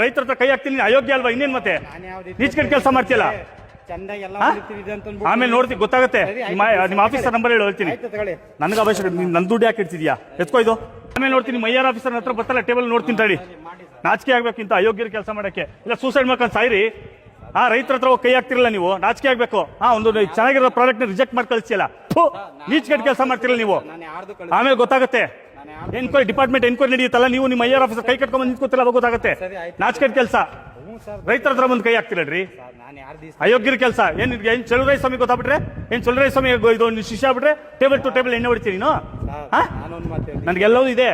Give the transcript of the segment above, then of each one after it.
ರೈತರ ಹತ್ರ ಕೈ ಹಾಕ್ತೀನಿ, ನೀನು ಅಯೋಗ್ಯ ಅಲ್ವಾ? ಇನ್ನೇನ್ ಮತ್ತೆ ನೀಚ್ಕಡೆ ಕೆಲಸ ಮಾಡ್ತೀಯಲ್ಲ. ಆಮೇಲೆ ನೋಡ್ತೀನಿ, ಗೊತ್ತಾಗುತ್ತೆ. ನಿಮ್ಮ ಆಫೀಸರ್ ನಂಬರ್ ಹೇಳಿ ಹೇಳ್ತೀನಿ. ನನಗೆ ಅವಶ್ಯಕ, ನನ್ನ ದುಡ್ಡು ಯಾಕೆ ಇಡ್ತಿದ್ಯಾ? ಎತ್ಕೋ ಇದು. ಆಮೇಲೆ ನೋಡ್ತೀನಿ, ಮೈಯಾರ್ ಆಫೀಸರ್ ಹತ್ರ ಬರ್ತಲ್ಲ, ಟೇಬಲ್ ನೋಡ್ತೀನಿ ತಡಿ. ನಾಚಿಕೆ ಆಗ್ಬೇಕಿಂತ ಅಯೋಗ್ಯರ ಕೆಲಸ ಮಾಡಕ್ಕೆ. ಇಲ್ಲ ಸೂಸೈಡ್ ಮಾಡ್ಕೊಂಡು ಸಾಯಿರಿ. ರೈತರ ಹತ್ರ ಹೋಗಿ ಕೈ ಹಾಕ್ತಿರಲ್ಲ ನೀವು, ನಾಚಿಕೆ ಆಗ್ಬೇಕು. ಒಂದು ಚೆನ್ನಾಗಿರೋ ಪ್ರಾಡಕ್ಟ್ ರಿಜೆಕ್ಟ್ ಮಾಡಿ ಕಳಿಸ್ತಿಯಲ್ಲ, ನೀಚ್ಕಡೆ ಕೆಲಸ ಮಾಡ್ತಿರಲ್ಲ ನೀವು. ಆಮೇಲೆ ಗೊತ್ತಾಗುತ್ತೆ. ಎನ್ಕ್ವೈರಿ ಡಿಪಾರ್ಟ್ಮೆಂಟ್ ಎನ್ಕ್ವೈರಿ ನಡೆಯುತ್ತಲ್ಲ, ನೀವು ನಿಮ್ಮ ಐಆರ್ ಆಫೀಸರ್ ಕೈ ಕಟ್ಕೊಂಡ್ ನಿಂತ್ಕೋತಿಲ್ಲ, ಅವಾಗ ಗೊತ್ತಾಗುತ್ತೆ. ನಾಚಿಕೆಟ್ ಕೆಲಸ. ರೈತರ ಹತ್ರ ಬಂದು ಕೈ ಹಾಕ್ತಿರಲ್ರಿ, ಅಯೋಗ್ಯರ ಕೆಲಸ. ಏನ್ ಚಲುವರಾಯ ಸ್ವಾಮಿ ಗೊತ್ತಾಗ್ಬಿಟ್ರೆ, ಏನ್ ಚಲುವರಾಯ ಸ್ವಾಮಿ ಇದು ಶಿಷ್ಯ ಆಗ್ಬಿಟ್ರೆ ಟೇಬಲ್ ಟು ಟೇಬಲ್ ಎಣ್ಣೆ ಹೊಡಿತೀನಿ ನೀನು. ನನ್ಗೆಲ್ಲವೂ ಇದೆ.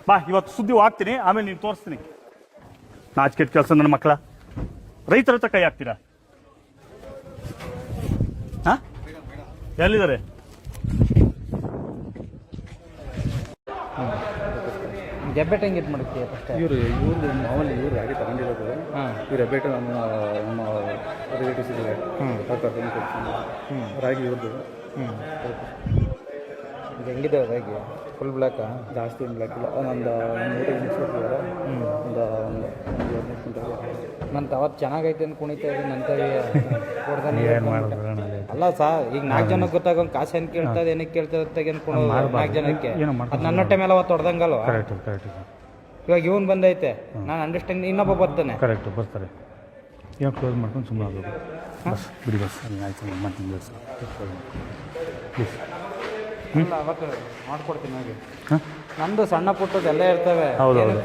ಬಾ, ಇವತ್ತು ಸುದ್ದಿ ಹಾಕ್ತೀನಿ, ಆಮೇಲೆ ನೀನು ತೋರಿಸ್ತೀನಿ. ನಾಚಿಕೆಟ್ ಕೆಲಸ ನನ್ನ ಮಕ್ಕಳ. ರೈತರ ಹತ್ರ ಕೈ ಹಾಕ್ತೀರಾ? ಎಲ್ಲಿದ್ದಾರೆ? ಹೆಬ್ಬೆಟ್ ಹೆಂಗೆ ಇದು ಮಾಡ್ತೀಯ? ಫಸ್ಟ್ ಇವರು ಮಾಮೂಲಿ ಇವ್ರು ರಾಗಿ ತಗೊಂಡಿರೋದು. ಇವ್ರು ಹೆಬ್ಬೆಟ್ಟು ನಮ್ಮ ರಿಲೇಟಿವ್ಸ್ ಇದ್ದಾರೆ, ರಾಗಿ ಇವ್ರದ್ದು. ಇದು ಹೆಂಗಿದೆ ರಾಗಿ? ಫುಲ್ ಬ್ಲ್ಯಾಕಾ? ಜಾಸ್ತಿ ಏನು ಬ್ಲ್ಯಾಕ್ ಇಲ್ಲ, ಒಂದು 100 ಒಂದು 15 ಕ್ವಿಂಟಲ್. ನಂತ ಅವತ್ತು ಚೆನ್ನಾಗೈತೆ ಅಂತ ಕುಣಿತಾ ಇದ್ದೀನಿ ನಂತವಿ ಕೊಡ್ದಾನೆ. ಅಲ್ಲ ಸರ್, ಈಗ 4 ಜನಕ್ಕೆ ಗೊತ್ತಾಗೋಂಗೆ ಕಾಸು ಏನು ಕೇಳ್ತದೆ, ಏನಕ್ಕೆ ಕೇಳ್ತದೆ ತೆಗೆದು ಕೊಡೋದು 4 ಜನಕ್ಕೆ. ಅದು ನನ್ನ ಹೊಟ್ಟೆ ಮೇಲೆ ಅವತ್ತು ಹೊಡೆದಂಗಲ್ವ? ಇವಾಗ ಇವನು ಬಂದೈತೆ, ನಾನು ಅಂಡರ್ಸ್ಟ್ಯಾಂಡ್. ಇನ್ನೊಬ್ಬ ಬರ್ತಾನೆ. ಕರೆಕ್ಟ್, ಬರ್ತಾರೆ. ಇವಾಗ ಕ್ಲೋಸ್ ಮಾಡ್ಕೊಂಡು ಸುಮ್ಮನೆ ಆಗಬೇಕು. ಬಸ್ ಬಿಡಿ, ಬಸ್ ಆಯ್ತು, ಮಾಡ್ತೀನಿ ಬಸ್. ಪ್ಲೀಸ್ ಅವತ್ತು ಮಾಡ್ಕೊಡ್ತೀನಿ ಹೋಗಿ. ನಂದು ಸಣ್ಣ ಪುಟ್ಟದ್ದು ಎಲ್ಲ ಇರ್ತವೆ.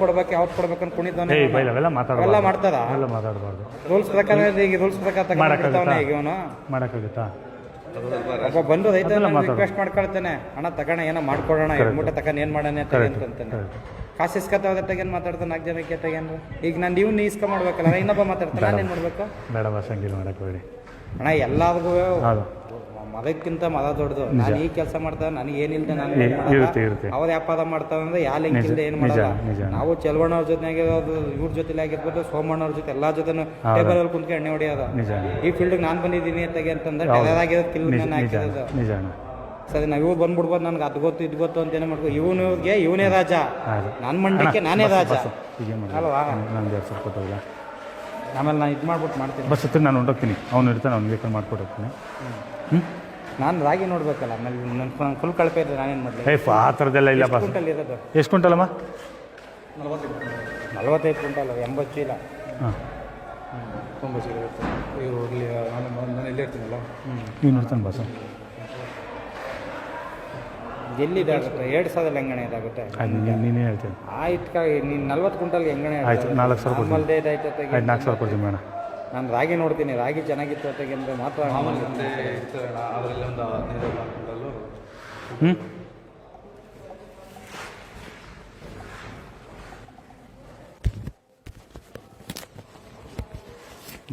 ಕೊಡ್ಬೇಕು, ಯಾವ್ದು ಕೊಡ್ಬೇಕು ಅಂತ ಕುಣಿತಾನೆ. ಎಲ್ಲ ಮಾಡ್ತಾರ. ಮಾತಾಡಬಾರ್ದು. ರೂಲ್ಸ್ ಪ್ರಕಾರ, ಈಗ ರೂಲ್ಸ್ ಪ್ರಕಾರ ಈಗ ಇವನು ಮಾಡೋಕ್ಕಾಗುತ್ತಾ? ಒಬ್ಬ ಬಂದು ರೈತ ರಿಕ್ವೆಸ್ಟ್ ಮಾಡ್ಕೊಳ್ತಾನೆ, ಅಣ್ಣ ತಗೋಣ, ಏನೋ ಮಾಡ್ಕೊಡೋಣ, 2 ಮೂಟೆ ತಗೊಂಡು ಏನು ಮಾಡೋಣ ಅಂತಂತಾನೆ. ಕಾಸು ಇಸ್ಕೊತಾವ ತೆಗೆನ್ ಮಾತಾಡ್ತಾನೆ 4 ಜನಕ್ಕೆ ತೆಗೆನು. ಈಗ ನಾನು ನೀವು ಇಸ್ಕ ಮಾಡ್ಬೇಕಲ್ಲ, ಇನ್ನೊಬ್ಬ ಮಾತಾಡ್ತಾನೆ, ನಾನು ಏನು ಮಾಡ್ಬೇಕು? ಬೇಡ ಬಸ್, ಹಂಗಿಲ್ಲ ಮಾಡೋಕ್ಕೆ. ಅಣ್ಣ ಎಲ್ಲರಿಗೂ ಮದಕ್ಕಿಂತ ಮದ ದೊಡ್ಡದು. ನಾನು ಈ ಕೆಲಸ ಮಾಡ್ತಾವ, ನನಗೆ ಏನಿಲ್ಲದೆ ನಾನು ಅವ್ರು ವ್ಯಾಪಾರ ಮಾಡ್ತಾವಂದ್ರೆ ಯಾ ಲಿಂಕ್ ಇಲ್ಲದೆ ಏನು ಮಾಡಲ್ಲ. ನಾವು ಚೆಲುವಣ್ಣವ್ರ ಜೊತೆಗೆ ಇವ್ರ ಜೊತೆಲಿ ಆಗಿರ್ಬೋದು, ಸೋಮಣ್ಣವ್ರ ಜೊತೆ ಎಲ್ಲಾ ಜೊತೆ ಟೇಬಲ್ ಅಲ್ಲಿ ಕುಂತ್ಕೊಂಡು ಎಣ್ಣೆ ಹೊಡಿಯೋದು. ಈ ಫೀಲ್ಡ್ ನಾನು ಬಂದಿದ್ದೀನಿ ಅಂತಂದ್ರೆ ಟೆರರ್ ಆಗಿರೋದು ಕಿಲ್ ನಾನು ಹಾಕಿರೋದು. ಸರಿ, ನಾವು ಇವ್ರು ಬಂದ್ಬಿಡ್ಬೋದು, ನನಗೆ ಅದು ಗೊತ್ತು ಇದು ಗೊತ್ತು ಅಂತ ಏನೋ ಮಾಡ್ಕೊ. ಇವನಿಗೆ ಇವನೇ ರಾಜ, ನನ್ನ ಮಂಡಕ್ಕೆ ನಾನೇ ರಾಜ ಅಲ್ವಾ? ಆಮೇಲೆ ನಾನು ಇದು ಮಾಡ್ಬಿಟ್ಟು ಮಾಡ್ತೀನಿ. ಬಸ್ ಹತ್ರ ನಾನು ಹೊಂಟೋಗ್ತೀನಿ, ಅವ್ನು ಇರ್ತಾನೆ, ಅವ್ನು ಬೇಕಾದ್ರೆ ಮಾಡ್ಕೊಟ್ಟು ಹೋಗ್ತೀನಿ. ನಾನು ರಾಗಿ ನೋಡ್ಬೇಕಲ್ಲ, ಆಮೇಲೆ ನನ್ನ ಫುಲ್ ಕಳಪೆ ಇದ್ರೆ ನಾನೇನು ಮಾಡಲಿ? ಆ ಥರದ್ದೆಲ್ಲ ಇಲ್ಲ. ಬಸ್ ಕ್ವಿಂಟಲ್ ಇರೋದು ಎಷ್ಟು ಕ್ವಿಂಟಲಮ್ಮ? 45 ಕ್ವಿಂಟಲ್, 80 ಚೀಲ. ತುಂಬ ಚೀಲ ಇರುತ್ತೆ. ಇವರು ಇಲ್ಲಿ ನಾನು ಇಲ್ಲೇ ಇರ್ತೀನಲ್ಲ. ನೀವು ನೋಡ್ತಾನೆ ಬಸ್ ಎಲ್ಲಿದೆ ಆಗುತ್ತೆ? 2,000 ಹೆಂಗಣೆ ಇದಾಗುತ್ತೆ. ನೀನೇ ಹೇಳ್ತೀನಿ. ಆಯ್ತು, ನೀನು 40 ಕ್ವಿಂಟಲ್ಗೆ ಹೆಂಗಣೆ ಆಯ್ತು. 4,000 ನಮ್ಮಲ್ದೇ ಇದಾಯ್ತು. 4,000 ಕೊಡ್ತೀನಿ ಮೇಡಮ್. ನಾನು ರಾಗಿ ನೋಡ್ತೀನಿ, ರಾಗಿ ಚೆನ್ನಾಗಿತ್ತು ತೆಗೆಂದ್ರೆ ಮಾತ್ರ. ಅದರಲ್ಲಿ ಒಂದು 15 ಕ್ವಿಂಟಲ್ಲು.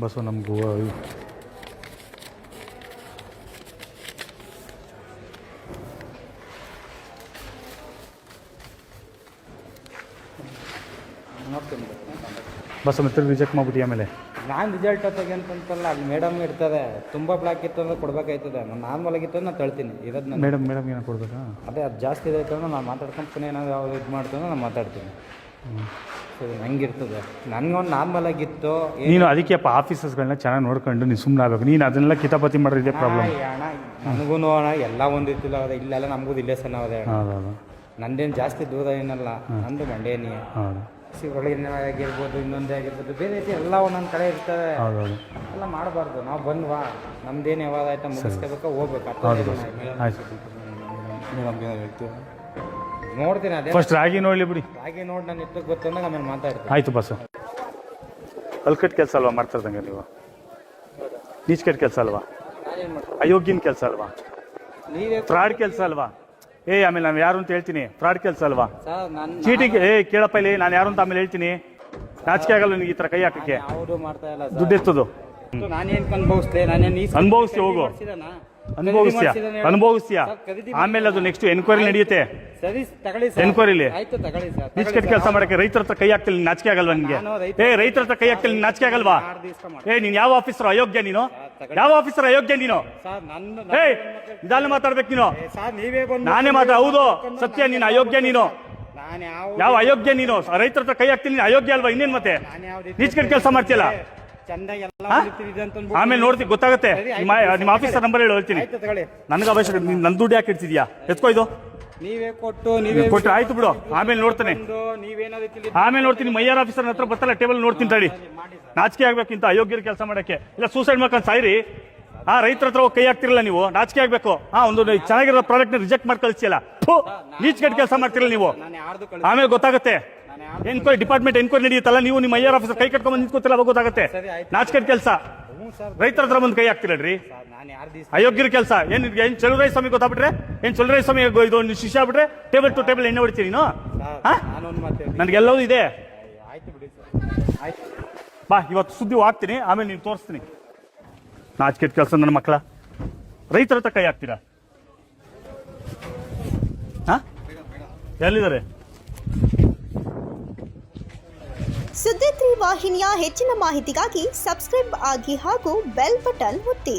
ಬಸ್ಸು ನಮಗೂ ನೋಡ್ತೀನಿ. ಬಸ್ ಮತ್ತೆ ರಿಜೆಕ್ಟ್ ಮಾಡ್ಬಿಟ್ಟು ಆಮೇಲೆ ನಾನು ರಿಸಲ್ಟ್ ತೆಗೆಂತಂತಲ್ಲ, ಅಲ್ಲಿ ಮೇಡಮ್ ಇರ್ತದೆ. ತುಂಬ ಬ್ಲಾಕ್ ಇತ್ತು ಅಂದ್ರೆ ಕೊಡ್ಬೇಕಾಯ್ತದೆ. ನಾನು ನಾರ್ಮಲ್ ಆಗಿತ್ತು ನಾನು ತಳ್ತೀನಿ. ಇರೋದು ಮೇಡಮ್ ಏನೋ ಕೊಡ್ಬೇಕಾ? ಅದೇ ಅದು ಜಾಸ್ತಿ ಇದಾಯ್ತು ಅಂದ್ರೆ ನಾನು ಮಾತಾಡ್ಕೊಂಡು ಪುನಃ ಏನಾದ್ರು ಯಾವ್ದು ಇದು ಮಾಡ್ತೀನಿ ನಾನು ಮಾತಾಡ್ತೀನಿ. ಸರಿ, ಹಂಗಿರ್ತದೆ. ನನಗೊಂದು ನಾರ್ಮಲ್ ಆಗಿತ್ತು. ನೀನು ಅದಕ್ಕೆಪ್ಪ ಆಫೀಸರ್ಸ್ಗಳನ್ನ ಚೆನ್ನಾಗಿ ನೋಡ್ಕೊಂಡು ನೀನು ಸುಮ್ಮನೆ ಆಗಬೇಕು. ನೀನು ಅದನ್ನೆಲ್ಲ ಕಿತಾಪತಿ ಮಾಡೋದು ಇದೇ ಪ್ರಾಬ್ಲಮ್. ಅಣ್ಣ ನನಗೂ ಎಲ್ಲ ಒಂದಿತ್ತಿಲ್ಲ ಅದೇ, ಇಲ್ಲೆಲ್ಲ ನಮಗೂ ಇಲ್ಲೇ ಸಣ್ಣ ಅದೇ. ನಂದೇನು ಜಾಸ್ತಿ ದೂರ ಏನಲ್ಲ, ನಂದು ಮಂಡ್ಯನೇ. ಒಳಗಿನ ಆಗಿರ್ಬೋದು, ಇನ್ನೊಂದೇ ಆಗಿರ್ಬೋದು, ಬೇರೆ ರೀತಿ ಎಲ್ಲ ಒಂದೊಂದು ಕಡೆ ಇರ್ತವೆ. ಎಲ್ಲ ಮಾಡಬಾರ್ದು. ನಾವು ಬಂದ್ವಾ, ನಮ್ದೇನು ಯಾವಾಗ ಆಯ್ತಾ ಮುಗಿಸ್ಕೋಬೇಕು, ಹೋಗ್ಬೇಕು. ನೋಡ್ತೀನಿ, ಅದೇ ಫಸ್ಟ್ ರಾಗಿ ನೋಡಲಿ ಬಿಡಿ. ರಾಗಿ ನೋಡಿ ನಾನು ಇತ್ತು ಗೊತ್ತಂದಾಗ ಆಮೇಲೆ ಮಾತಾಡ್ತೀನಿ. ಆಯ್ತು ಬಸ್. ಅಲ್ಕಟ್ ಕೆಲಸ ಅಲ್ವಾ ಮಾಡ್ತಿರ್ದಂಗೆ ನೀವು? ನೀಚ್ಕಟ್ ಕೆಲಸ ಅಲ್ವಾ? ಅಯೋಗ್ಯನ ಕೆಲಸ ಅಲ್ವಾ? ಫ್ರಾಡ್ ಕೆಲಸ ಅಲ್ವಾ? ಆಮೇಲೆ ನಾನು ಯಾರು ಅಂತ ಹೇಳ್ತೀನಿ. ಫ್ರಾಡ್ ಕೆಲಸ ಅಲ್ವಾ? ಚೀಟಿಗೆ ಕೇಳಪ್ಪ ಇಲ್ಲಿ, ನಾನು ಯಾರು ಅಂತ ಆಮೇಲೆ ಹೇಳ್ತೀನಿ. ನಾಚಿಕೆ ಆಗಲ್ಲ ನಿನಗೆ ಈ ಥರ ಕೈ ಹಾಕಕ್ಕೆ? ದುಡ್ಡು ಎತ್ತದು ನಾನೇನು ಅನುಭವಿಸ್ತೀನಿ. ಅನುಭವಿಸ್ತಿ, ಹೋಗು, ಅನುಭವಿಸ್ತೀಯ. ಆಮೇಲೆ ಅದು ನೆಕ್ಸ್ಟ್ ಎನ್ಕ್ವೈರಿ ನಡೆಯುತ್ತೆ. ಎನ್ಕ್ವೈರಿಲಿ ನೀಚ್ಕಟ್ ಕೆಲಸ ಮಾಡಕ್ಕೆ ರೈತರ ಹತ್ರ ಕೈ ಹಾಕ್ತಿಲ್ಲ, ನಾಚಿಕೆ ಆಗಲ್ವಾ ನಿನ್ಗೆ? ರೈತರ ಹತ್ರ ಕೈ ಹಾಕ್ತಿಲ್ಲ, ನಾಚಿಕೆ ಆಗಲ್ವಾ? ನೀನ್ ಯಾವ ಆಫೀಸರ್ ಅಯೋಗ್ಯ? ನೀನು ಯಾವ ಆಫೀಸರ್ ಅಯೋಗ್ಯ? ನೀನು ನಿಧಾನ ಮಾತಾಡ್ಬೇಕು ನೀನು. ನಾನೇ ಮಾತಾಡ. ಹೌದು, ಸತ್ಯ, ನೀನು ಅಯೋಗ್ಯ. ನೀನು ನಾನು ಯಾವ ಅಯೋಗ್ಯ ನೀನು ರೈತರ ಹತ್ರ ಕೈ ಹಾಕ್ತೀನಿ, ನೀನು ಅಯೋಗ್ಯ ಅಲ್ವಾ? ಇನ್ನೇನ್ ಮತ್ತೆ ನೀಚ್ಕಟ್ ಕೆಲಸ ಮಾಡ್ತಿಯಲ್ಲ. ಚಂದ ಆಮೇಲೆ ನೋಡ್ತೀನಿ, ಗೊತ್ತಾಗುತ್ತೆ. ನಿಮ್ಮ ಆಫೀಸರ್ ನಂಬರ್ ಹೇಳಿ ಹೇಳ್ತೀನಿ. ನನಗೆ ಅವಶ್ಯಕ, ನನ್ನ ದುಡ್ಡು ಯಾಕೆ ಇಡ್ತಿದ್ಯಾ? ಎತ್ಕೋ ಇದು. ನೀವೇ ಕೊಟ್ಟು ಕೊಟ್ಟರೆ ಆಯ್ತು ಬಿಡು, ಆಮೇಲೆ ನೋಡ್ತಾನೆ. ನೀವೇನಾದ್ರು ಆಮೇಲೆ ನೋಡ್ತೀನಿ, ಮೈಯಾರ್ ಆಫೀಸರ್ ಹತ್ರ ಬರ್ತಲ್ಲ ಟೇಬಲ್ ನೋಡ್ತೀನಿ ತಡಿ. ನಾಚಿಕೆ ಆಗ್ಬೇಕಿಂತ ಅಯೋಗ್ಯರ ಕೆಲಸ ಮಾಡಕ್ಕೆ. ಇಲ್ಲ ಸೂಸೈಡ್ ಮಾಡ್ಕೊಂಡು ಸಾಯಿರಿ. ರೈತರ ಹತ್ರ ಹೋಗಿ ಕೈ ಹಾಕ್ತಿರಲ್ಲ ನೀವು, ನಾಚಿಕೆ ಆಗ್ಬೇಕು. ಒಂದು ಚೆನ್ನಾಗಿರೋ ಪ್ರಾಡಕ್ಟ್ ರಿಜೆಕ್ಟ್ ಮಾಡಿ ಕಳಿಸ್ತಿಯಲ್ಲ, ನೀಚ್ಕಟ್ ಕೆಲಸ ಮಾಡ್ತಿರಲ್ಲ ನೀವು. ಆಮೇಲೆ ಗೊತ್ತಾಗುತ್ತೆ. ಎನ್ಕ್ವೈರಿ ಡಿಪಾರ್ಟ್ಮೆಂಟ್ ಎನ್ಕ್ವೈರಿ ನಡೆಯುತ್ತಲ್ಲ, ನೀವು ನಿಮ್ಮ ಐಆರ್ ಆಫೀಸರ್ ಕೈ ಕಟ್ಕೊಂಡ್ ನಿಂತ್ಕೋತಿಲ್ಲ, ಅವಾಗ ಗೊತ್ತಾಗುತ್ತೆ. ನಾಚಿಕೆಟ್ ಕೆಲಸ. ರೈತರ ಹತ್ರ ಬಂದು ಕೈ ಹಾಕ್ತಿರಲ್ರಿ, ಅಯೋಗ್ಯರ ಕೆಲಸ. ಏನ್ ಚಲುವರಾಯ ಸ್ವಾಮಿ ಗೊತ್ತಾಗ್ಬಿಟ್ರೆ, ಏನ್ ಚಲುವರಾಯ ಸ್ವಾಮಿ ಇದು ಶಿಷ್ಯ ಆಗ್ಬಿಟ್ರೆ ಟೇಬಲ್ ಟು ಟೇಬಲ್ ಎಣ್ಣೆ ಹೊಡಿತೀನಿ ನೀನು. ನನ್ಗೆಲ್ಲವೂ ಇದೆ. ಬಾ, ಇವತ್ತು ಸುದ್ದಿ ಹಾಕ್ತೀನಿ, ಆಮೇಲೆ ನೀನು ತೋರಿಸ್ತೀನಿ. ನಾಚಿಕೆಟ್ ಕೆಲಸ ನನ್ನ ಮಕ್ಕಳ. ರೈತರ ಹತ್ರ ಕೈ ಹಾಕ್ತೀರಾ? ಎಲ್ಲಿದ್ದಾರೆ? ಸುದ್ದಿ 3 ವಾಹಿನಿಯ ಹೆಚ್ಚಿನ ಮಾಹಿತಿಗಾಗಿ ಸಬ್ಸ್ಕ್ರೈಬ್ ಆಗಿ ಹಾಗೂ ಬೆಲ್ ಬಟನ್ ಒತ್ತಿ.